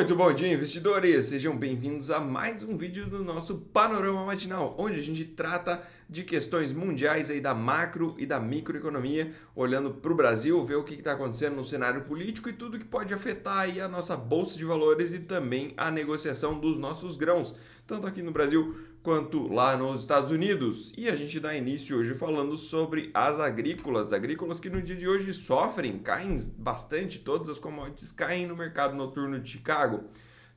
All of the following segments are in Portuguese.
Muito bom dia, investidores! Sejam bem-vindos a mais um vídeo do nosso Panorama Matinal, onde a gente trata de questões mundiais aí da macro e da microeconomia, olhando para o Brasil, ver o que está acontecendo no cenário político e tudo que pode afetar aí a nossa bolsa de valores e também a negociação dos nossos grãos, tanto aqui no Brasil quanto lá nos Estados Unidos. E a gente dá início hoje falando sobre as agrícolas que no dia de hoje sofrem, caem bastante, todas as commodities caem no mercado noturno de Chicago.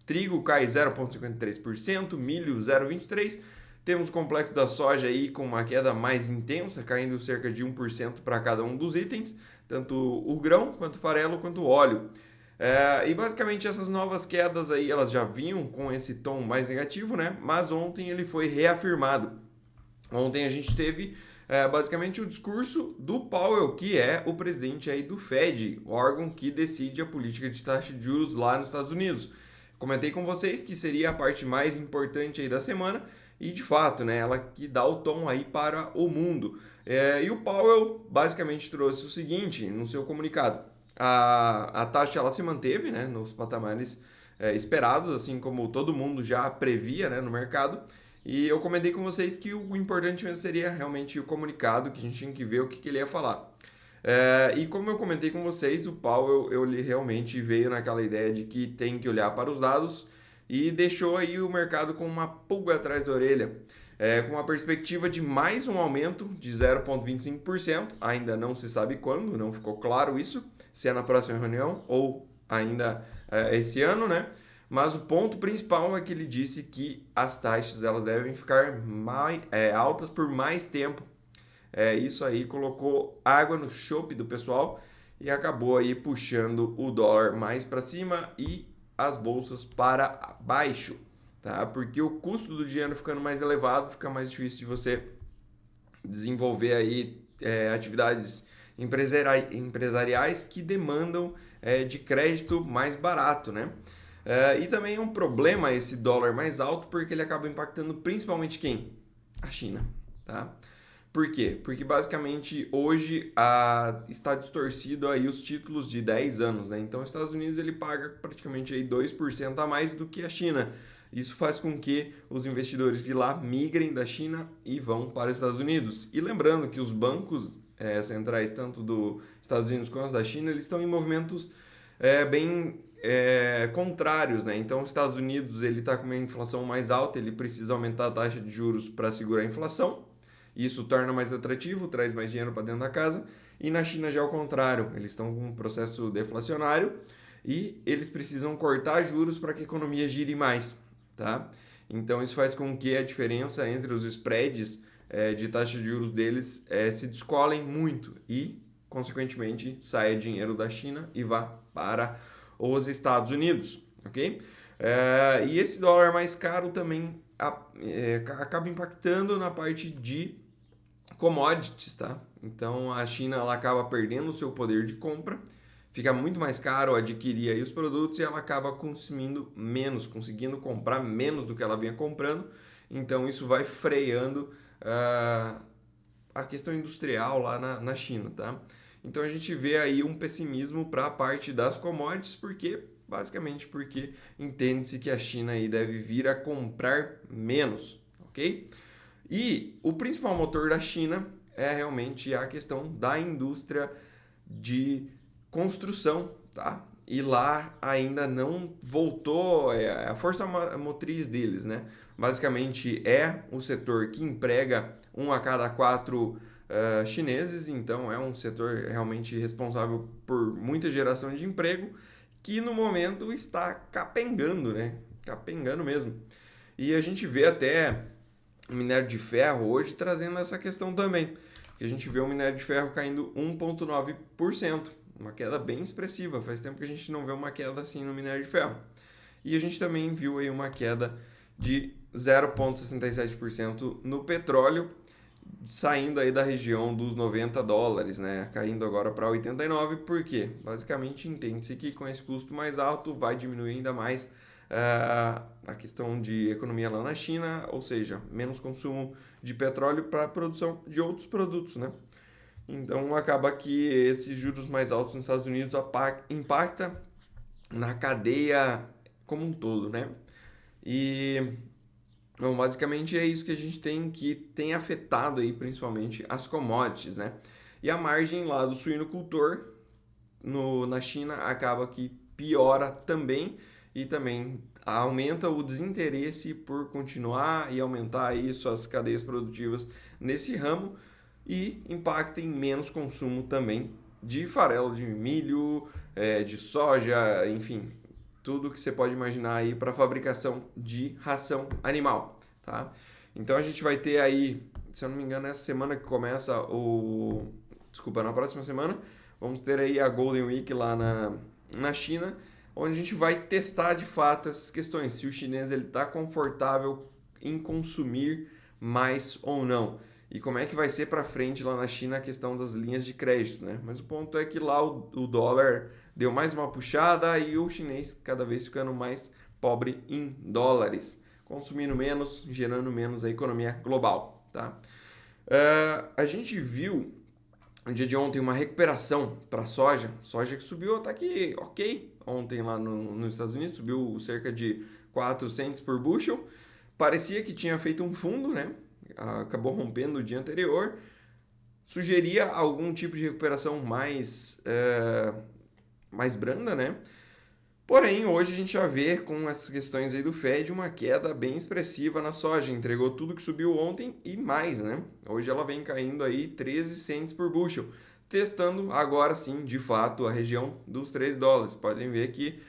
Trigo cai 0,53%, milho 0,23%, temos o complexo da soja aí com uma queda mais intensa, caindo cerca de 1% para cada um dos itens, tanto o grão, quanto o farelo, quanto o óleo. E basicamente essas novas quedas aí, elas já vinham com esse tom mais negativo, né? Mas ontem ele foi reafirmado. Ontem a gente teve basicamente o discurso do Powell, que é o presidente aí do Fed, o órgão que decide a política de taxa de juros lá nos Estados Unidos. Comentei com vocês que seria a parte mais importante aí da semana e de fato, né, ela que dá o tom aí para o mundo. E o Powell basicamente trouxe o seguinte no seu comunicado. A taxa ela se manteve, né, nos patamares esperados, assim como todo mundo já previa, né, no mercado. E eu comentei com vocês que o importante mesmo seria realmente o comunicado, que a gente tinha que ver o que ele ia falar. E como eu comentei com vocês, o Powell ele realmente veio naquela ideia de que tem que olhar para os dados e deixou aí o mercado com uma pulga atrás da orelha. Com uma perspectiva de mais um aumento de 0,25%, ainda não se sabe quando, não ficou claro isso, se é na próxima reunião ou ainda esse ano, né? Mas o ponto principal é que ele disse que as taxas elas devem ficar altas por mais tempo. Isso aí colocou água no chope do pessoal e acabou aí puxando o dólar mais para cima e as bolsas para baixo. Tá? Porque o custo do dinheiro ficando mais elevado, fica mais difícil de você desenvolver aí atividades empresariais que demandam de crédito mais barato, né? E também é um problema esse dólar mais alto porque ele acaba impactando principalmente quem? A China, tá? Por quê? Porque basicamente hoje está distorcido aí os títulos de 10 anos, né? Então os Estados Unidos ele paga praticamente aí 2% a mais do que a China. Isso faz com que os investidores de lá migrem da China e vão para os Estados Unidos. E lembrando que os bancos centrais, tanto dos Estados Unidos quanto da China, eles estão em movimentos bem contrários, né? Então, os Estados Unidos ele está com uma inflação mais alta, ele precisa aumentar a taxa de juros para segurar a inflação. Isso torna mais atrativo, traz mais dinheiro para dentro da casa. E na China já é o contrário, eles estão com um processo deflacionário e eles precisam cortar juros para que a economia gire mais. Tá? Então isso faz com que a diferença entre os spreads de taxa de juros deles se descolem muito e, consequentemente, saia dinheiro da China e vá para os Estados Unidos. Okay? E esse dólar mais caro também acaba impactando na parte de commodities. Tá? Então a China ela acaba perdendo o seu poder de compra, fica muito mais caro adquirir aí os produtos e ela acaba consumindo menos, conseguindo comprar menos do que ela vinha comprando. Então isso vai freando a questão industrial lá na China, tá? Então a gente vê aí um pessimismo para a parte das commodities, basicamente porque entende-se que a China aí deve vir a comprar menos, ok? E o principal motor da China é realmente a questão da indústria de construção, tá? E lá ainda não voltou a força motriz deles, né? Basicamente é o setor que emprega 1 a cada 4 chineses, então é um setor realmente responsável por muita geração de emprego que no momento está capengando, né? Capengando mesmo. E a gente vê até o minério de ferro hoje trazendo essa questão também, porque a gente vê o minério de ferro caindo 1,9%. Uma queda bem expressiva, faz tempo que a gente não vê uma queda assim no minério de ferro. E a gente também viu aí uma queda de 0,67% no petróleo, saindo aí da região dos $90, né? Caindo agora para 89, por quê? Basicamente entende-se que com esse custo mais alto vai diminuir ainda mais a questão de economia lá na China, ou seja, menos consumo de petróleo para a produção de outros produtos, né? Então acaba que esses juros mais altos nos Estados Unidos impacta na cadeia como um todo, né? E bom, basicamente é isso que a gente tem afetado aí principalmente as commodities, né? E a margem lá do suinocultor na China acaba que piora também e também aumenta o desinteresse por continuar e aumentar aí suas cadeias produtivas nesse ramo e impacta em menos consumo também de farelo de milho, de soja, enfim, tudo que você pode imaginar aí para fabricação de ração animal, tá? Então a gente vai ter aí, se eu não me engano, essa semana que começa desculpa, na próxima semana, vamos ter aí a Golden Week lá na China, onde a gente vai testar de fato essas questões, se o chinês ele está confortável em consumir mais ou não. E como é que vai ser para frente lá na China a questão das linhas de crédito, né? Mas o ponto é que lá o dólar deu mais uma puxada e o chinês cada vez ficando mais pobre em dólares, consumindo menos, gerando menos a economia global, tá? A gente viu no dia de ontem uma recuperação para soja que subiu até que ok, ontem lá nos Estados Unidos, subiu cerca de 4 cents por bushel, parecia que tinha feito um fundo, né? Acabou rompendo o dia anterior, sugeria algum tipo de recuperação mais branda, né? Porém, hoje a gente já vê com essas questões aí do Fed uma queda bem expressiva na soja, entregou tudo que subiu ontem e mais, né? Hoje ela vem caindo aí 13 cents por bushel, testando agora sim, de fato, a região dos 13 dólares. Podem ver que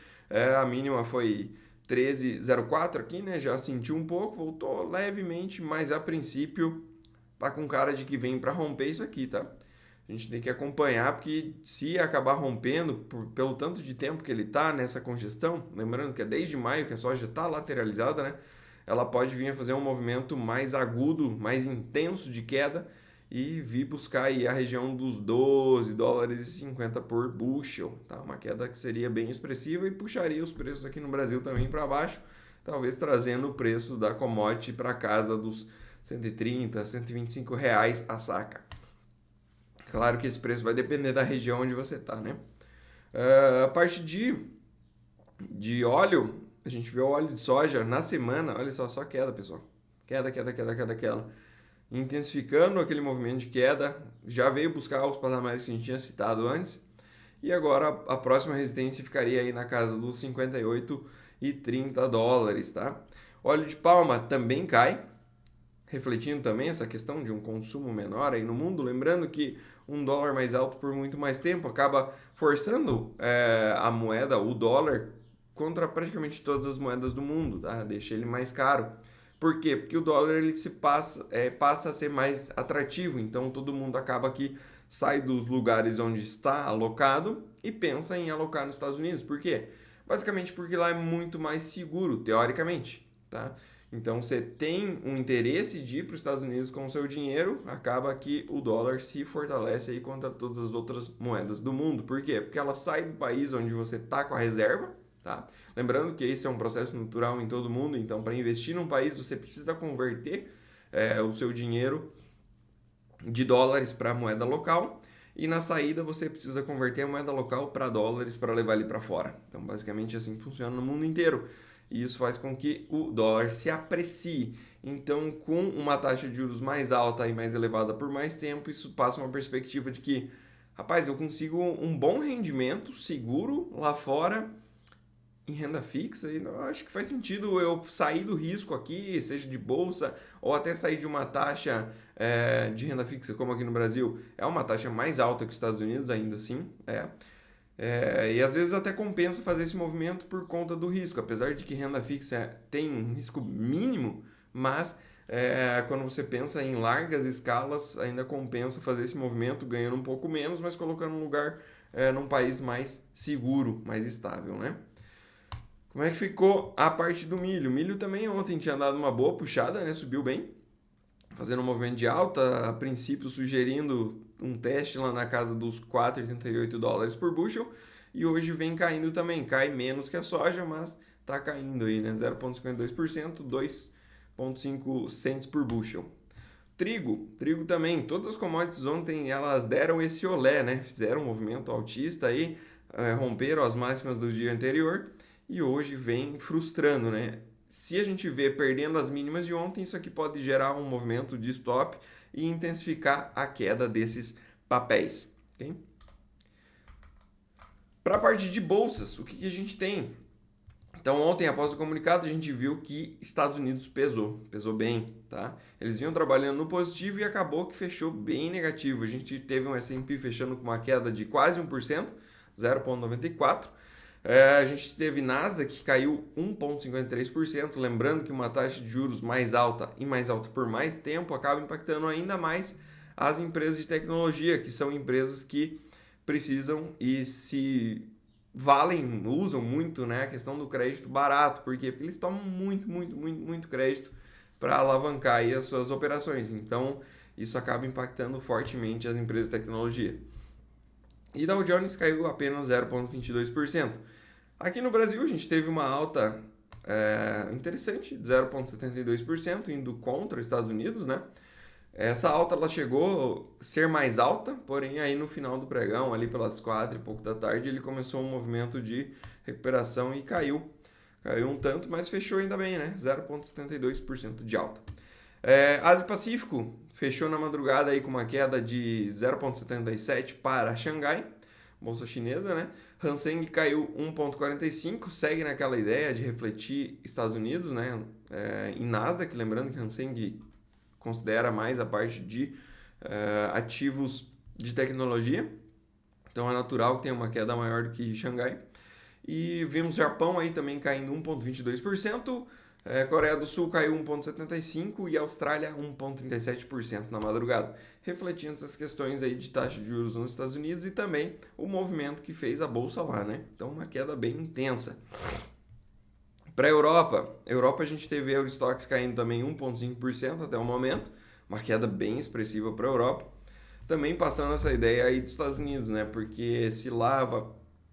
a mínima foi 13,04 aqui, né? Já sentiu um pouco, voltou levemente, mas a princípio tá com cara de que vem para romper isso aqui, tá? A gente tem que acompanhar, porque se acabar rompendo, pelo tanto de tempo que ele tá nessa congestão, lembrando que é desde maio que a soja está lateralizada, né? Ela pode vir a fazer um movimento mais agudo, mais intenso de queda e vir buscar aí a região dos 12 dólares e 50 por bushel, tá? Uma queda que seria bem expressiva e puxaria os preços aqui no Brasil também para baixo, talvez trazendo o preço da commodity para casa dos 130, 125 reais a saca. Claro que esse preço vai depender da região onde você está, né? A parte de óleo, a gente vê o óleo de soja na semana, olha só queda, pessoal. Queda. Intensificando aquele movimento de queda, já veio buscar os patamares que a gente tinha citado antes, e agora a próxima resistência ficaria aí na casa dos 58 e 30 dólares, tá? Óleo de palma também cai, refletindo também essa questão de um consumo menor aí no mundo, lembrando que um dólar mais alto por muito mais tempo acaba forçando a moeda, o dólar, contra praticamente todas as moedas do mundo, tá? Deixa ele mais caro. Por quê? Porque o dólar ele passa a ser mais atrativo, então todo mundo acaba que sai dos lugares onde está alocado e pensa em alocar nos Estados Unidos. Por quê? Basicamente porque lá é muito mais seguro, teoricamente, tá? Então, você tem um interesse de ir para os Estados Unidos com o seu dinheiro, acaba que o dólar se fortalece aí contra todas as outras moedas do mundo. Por quê? Porque ela sai do país onde você está com a reserva, tá? Lembrando que esse é um processo natural em todo mundo, então para investir num país você precisa converter o seu dinheiro de dólares para moeda local e na saída você precisa converter a moeda local para dólares para levar ele para fora. Então, basicamente assim funciona no mundo inteiro. E isso faz com que o dólar se aprecie. Então, com uma taxa de juros mais alta e mais elevada por mais tempo, isso passa uma perspectiva de que, rapaz, eu consigo um bom rendimento seguro lá fora em renda fixa, e eu acho que faz sentido eu sair do risco aqui, seja de bolsa, ou até sair de uma taxa de renda fixa, como aqui no Brasil. É uma taxa mais alta que os Estados Unidos, ainda assim, e às vezes até compensa fazer esse movimento por conta do risco, apesar de que renda fixa tem um risco mínimo, mas quando você pensa em largas escalas, ainda compensa fazer esse movimento ganhando um pouco menos, mas colocando um lugar num país mais seguro, mais estável, né? Como é que ficou a parte do milho? O milho também ontem tinha dado uma boa puxada, né? Subiu bem, fazendo um movimento de alta, a princípio sugerindo um teste lá na casa dos 4,88 dólares por bushel, e hoje vem caindo também, cai menos que a soja, mas está caindo aí, né? 0,52%, 2,5 cents por bushel. Trigo também, todas as commodities ontem elas deram esse olé, né? Fizeram um movimento altista aí, romperam as máximas do dia anterior, e hoje vem frustrando, né? Se a gente vê perdendo as mínimas de ontem, isso aqui pode gerar um movimento de stop e intensificar a queda desses papéis. Okay? Para a parte de bolsas, o que a gente tem? Então, ontem, após o comunicado, a gente viu que Estados Unidos pesou bem, tá? Eles vinham trabalhando no positivo e acabou que fechou bem negativo. A gente teve um S&P fechando com uma queda de quase 1%, 0,94%. A gente teve Nasdaq que caiu 1,53%, lembrando que uma taxa de juros mais alta e mais alta por mais tempo acaba impactando ainda mais as empresas de tecnologia, que são empresas que precisam e se usam muito, né, a questão do crédito barato. Por quê? Porque eles tomam muito crédito para alavancar aí as suas operações. Então, isso acaba impactando fortemente as empresas de tecnologia. E Dow Jones caiu apenas 0,22%. Aqui no Brasil, a gente teve uma alta interessante, de 0,72%, indo contra os Estados Unidos, né? Essa alta ela chegou a ser mais alta, porém aí no final do pregão, ali pelas 4 e pouco da tarde, ele começou um movimento de recuperação e caiu. Caiu um tanto, mas fechou ainda bem, né? 0,72% de alta. Ásia Pacífico fechou na madrugada aí com uma queda de 0,77 para Xangai, bolsa chinesa, né? Hang Seng caiu 1,45, segue naquela ideia de refletir Estados Unidos, né? Em Nasdaq, lembrando que Hang Seng considera mais a parte de ativos de tecnologia, então é natural que tenha uma queda maior do que Xangai. E vimos Japão aí também caindo 1,22%, Coreia do Sul caiu 1,75% e Austrália 1,37% na madrugada, refletindo essas questões aí de taxa de juros nos Estados Unidos e também o movimento que fez a bolsa lá, né? Então uma queda bem intensa. Para a Europa a gente teve Eurostoxx caindo também 1,5% até o momento, uma queda bem expressiva para a Europa. Também passando essa ideia aí dos Estados Unidos, né? Porque se lá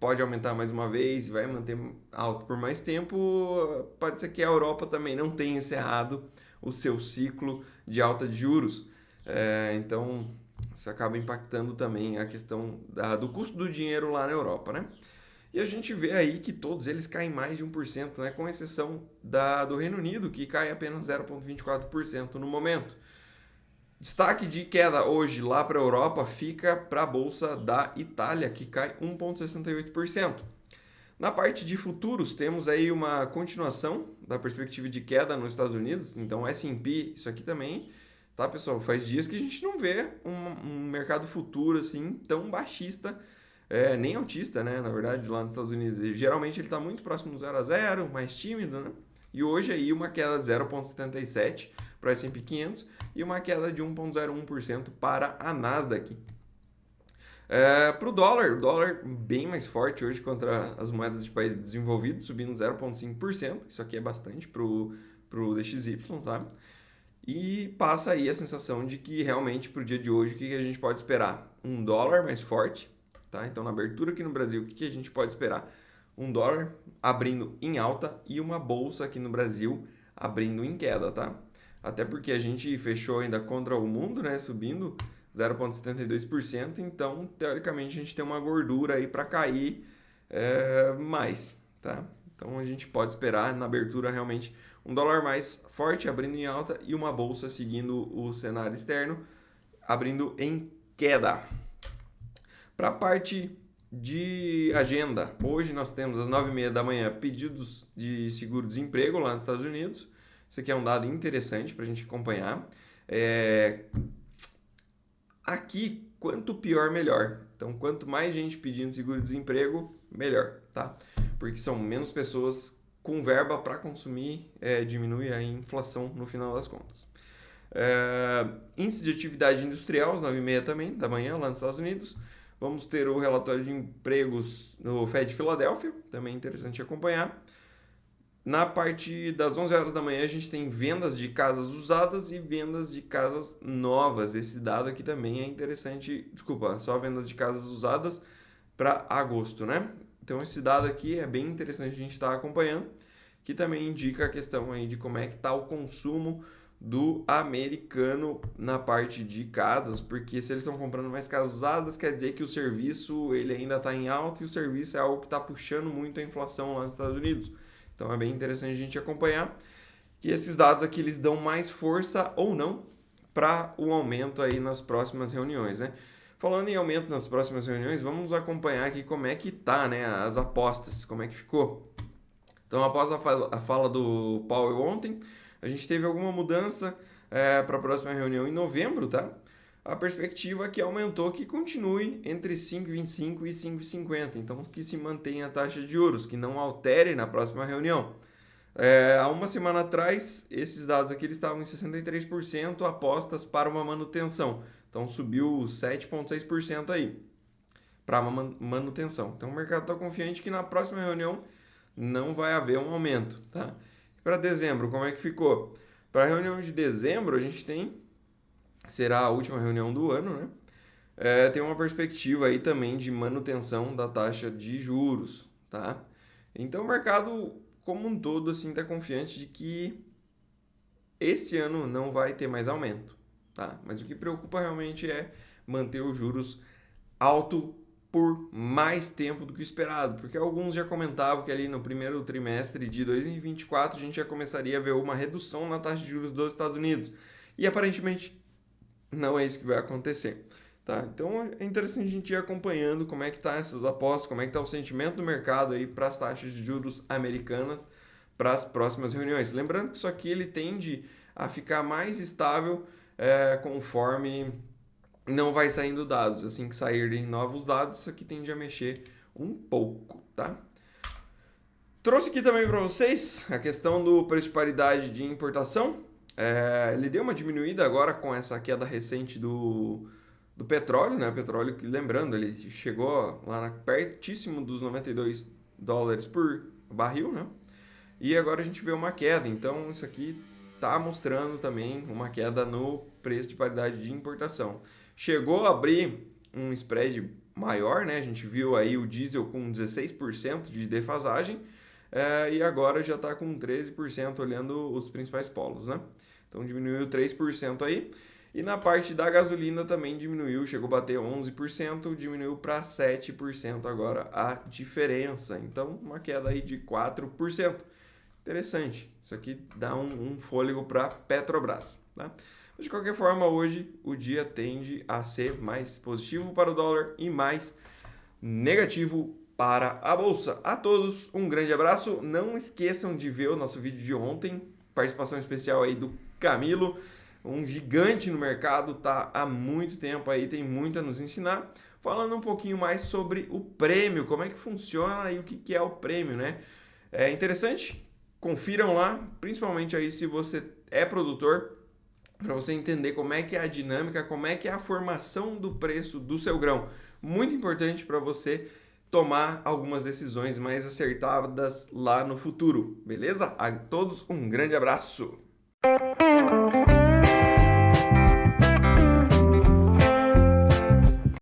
pode aumentar mais uma vez e vai manter alto por mais tempo, pode ser que a Europa também não tenha encerrado o seu ciclo de alta de juros. Então, isso acaba impactando também a questão do custo do dinheiro lá na Europa, né? E a gente vê aí que todos eles caem mais de 1%, né? Com exceção do Reino Unido, que cai apenas 0,24% no momento. Destaque de queda hoje lá para a Europa fica para a Bolsa da Itália, que cai 1,68%. Na parte de futuros, temos aí uma continuação da perspectiva de queda nos Estados Unidos. Então, S&P, isso aqui também, tá, pessoal? Faz dias que a gente não vê um mercado futuro assim tão baixista, nem autista, né? Na verdade, lá nos Estados Unidos. Geralmente ele está muito próximo do 0 a 0, mais tímido, né? E hoje aí uma queda de 0,77% para o S&P 500 e uma queda de 1,01% para a Nasdaq. Para o dólar bem mais forte hoje contra as moedas de países desenvolvidos, subindo 0,5%. Isso aqui é bastante para o DXY, tá? E passa aí a sensação de que realmente para o dia de hoje, o que a gente pode esperar? Um dólar mais forte, tá? Então na abertura aqui no Brasil, o que a gente pode esperar? Um dólar abrindo em alta e uma bolsa aqui no Brasil abrindo em queda, tá? Até porque a gente fechou ainda contra o mundo, né? Subindo 0,72%, então teoricamente a gente tem uma gordura aí para cair mais, tá? Então a gente pode esperar na abertura realmente um dólar mais forte abrindo em alta e uma bolsa seguindo o cenário externo abrindo em queda. Para a parte de agenda, hoje nós temos às 9h30 da manhã pedidos de seguro-desemprego lá nos Estados Unidos. Isso aqui é um dado interessante para a gente acompanhar. Aqui, quanto pior, melhor. Então, quanto mais gente pedindo seguro-desemprego, melhor, tá? Porque são menos pessoas com verba para consumir, diminui a inflação no final das contas. Índice de atividade industrial, às 9h30 também da manhã, lá nos Estados Unidos. Vamos ter o relatório de empregos no Fed de Filadélfia, também interessante acompanhar. Na parte das 11 horas da manhã, a gente tem vendas de casas usadas e vendas de casas novas. Esse dado aqui também é interessante. Desculpa, só vendas de casas usadas para agosto, né? Então, esse dado aqui é bem interessante a gente estar acompanhando, que também indica a questão aí de como é que está o consumo do americano na parte de casas, porque se eles estão comprando mais casas usadas, quer dizer que o serviço ele ainda está em alta e o serviço é algo que está puxando muito a inflação lá nos Estados Unidos. Então é bem interessante a gente acompanhar que esses dados aqui eles dão mais força ou não para o aumento aí nas próximas reuniões, né? Falando em aumento nas próximas reuniões, vamos acompanhar aqui como é que tá, né, as apostas, como é que ficou. Então, após a fala do Powell ontem, a gente teve alguma mudança para a próxima reunião em novembro, tá? A perspectiva que aumentou que continue entre 5,25 e 5,50, então que se mantenha a taxa de juros, que não altere na próxima reunião. Há uma semana atrás, esses dados aqui eles estavam em 63% apostas para uma manutenção. Então subiu 7,6% aí para uma manutenção. Então o mercado está confiante que na próxima reunião não vai haver um aumento. Tá? Para dezembro, como é que ficou? Para a reunião de dezembro, a gente será a última reunião do ano, né? Tem uma perspectiva aí também de manutenção da taxa de juros. Tá? Então o mercado como um todo assim está confiante de que esse ano não vai ter mais aumento, tá? Mas o que preocupa realmente é manter os juros alto por mais tempo do que o esperado, porque alguns já comentavam que ali no primeiro trimestre de 2024 a gente já começaria a ver uma redução na taxa de juros dos Estados Unidos, e aparentemente não é isso que vai acontecer. Tá? Então é interessante a gente ir acompanhando como é que tá essas apostas, como é que tá o sentimento do mercado aí para as taxas de juros americanas para as próximas reuniões. Lembrando que isso aqui ele tende a ficar mais estável conforme não vai saindo dados. Assim que saírem novos dados, isso aqui tende a mexer um pouco, tá? Trouxe aqui também para vocês a questão do preço de paridade de importação. Ele deu uma diminuída agora com essa queda recente do petróleo, né? Petróleo, lembrando, ele chegou lá pertíssimo dos $92 por barril, né? E agora a gente vê uma queda. Então, isso aqui está mostrando também uma queda no preço de paridade de importação. Chegou a abrir um spread maior, né? A gente viu aí o diesel com 16% de defasagem e agora já está com 13% olhando os principais polos, né? Então, diminuiu 3% aí. E na parte da gasolina também diminuiu, chegou a bater 11%, diminuiu para 7% agora a diferença. Então, uma queda aí de 4%. Interessante. Isso aqui dá um fôlego para Petrobras. Tá? Mas de qualquer forma, hoje o dia tende a ser mais positivo para o dólar e mais negativo para a bolsa. A todos, um grande abraço. Não esqueçam de ver o nosso vídeo de ontem. Participação especial aí do Camilo. Um gigante no mercado, tá há muito tempo aí, tem muito a nos ensinar. Falando um pouquinho mais sobre o prêmio, como é que funciona e o que é o prêmio, né? É interessante? Confiram lá, principalmente aí se você é produtor, para você entender como é que é a dinâmica, como é que é a formação do preço do seu grão. Muito importante para você tomar algumas decisões mais acertadas lá no futuro, beleza? A todos um grande abraço!